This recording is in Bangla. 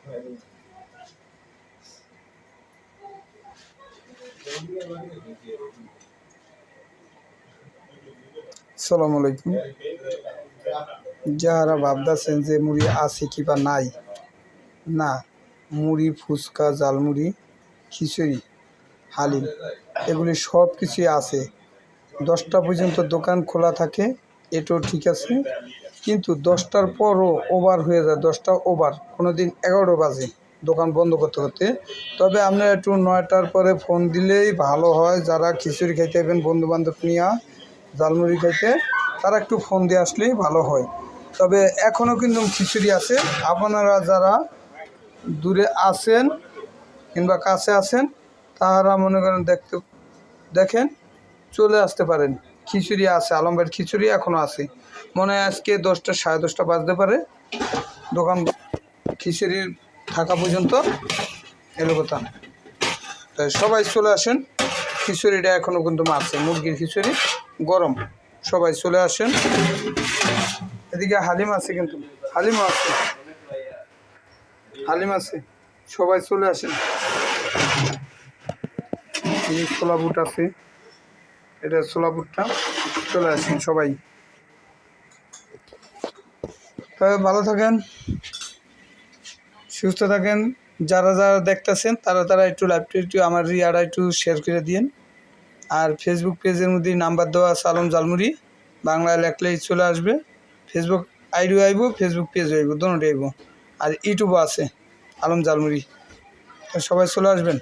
আসসালামু আলাইকুম। যারা ভাবতেছেন যে মুড়ি আছে কি বা নাই, না, মুড়ি, ফুচকা, জালমুড়ি, খিচুড়ি, হালিম এগুলি সব কিছুই আছে। 10টা পর্যন্ত দোকান খোলা থাকে, এটাও ঠিক আছে, কিন্তু 10টার পরও ওভার হয়ে যায়। 10টা ওভার, কোনো দিন 11টা বাজে দোকান বন্ধ করতে করতে। তবে আপনারা একটু 9টার পরে ফোন দিলেই ভালো হয়। যারা খিচুড়ি খাইতে যাবেন বন্ধুবান্ধব নিয়ে, জালমুড়ি খাইতে, তারা একটু ফোন দিয়ে আসলেই ভালো হয়। তবে এখনও কিন্তু খিচুড়ি আছে। আপনারা যারা দূরে আছেন কিংবা কাছে আছেন, তারা মনে করেন দেখেন চলে আসতে পারেন। খিচুড়ি আছে, আলমবাড়ির খিচুড়ি এখনও আছে। মনে হয় আজকে 10টা, 10:30 বাজতে পারে দোকান খিচুড়ির থাকা পর্যন্ত, এলো কথা। তাই সবাই চলে আসেন। খিচুড়িটা এখনও কিন্তু আছে, মুরগির খিচুড়ি গরম। সবাই চলে আসেন। এদিকে হালিম আছে, কিন্তু হালিমও আছে, হালিম আছে, সবাই চলে আসেন। ছোলা বুট আছে, এটা ছোলা বুটটা, চলে আসেন সবাই। তবে ভালো থাকেন, সুস্থ থাকেন। যারা যারা দেখতেছেন তারা একটু লাইভটা একটু আমার ইয়ারা একটু শেয়ার করে দিন। আর ফেসবুক পেজের মধ্যে নাম্বার দেওয়া আছে, আলম জালমুড়ি বাংলায় লেখলেই চলে আসবে। ফেসবুক আইডিও আইব, ফেসবুক পেজও আইব, দুটোই আইব। আর ইউটিউবও আছে আলম জালমুড়ি। সবাই চলে আসবেন।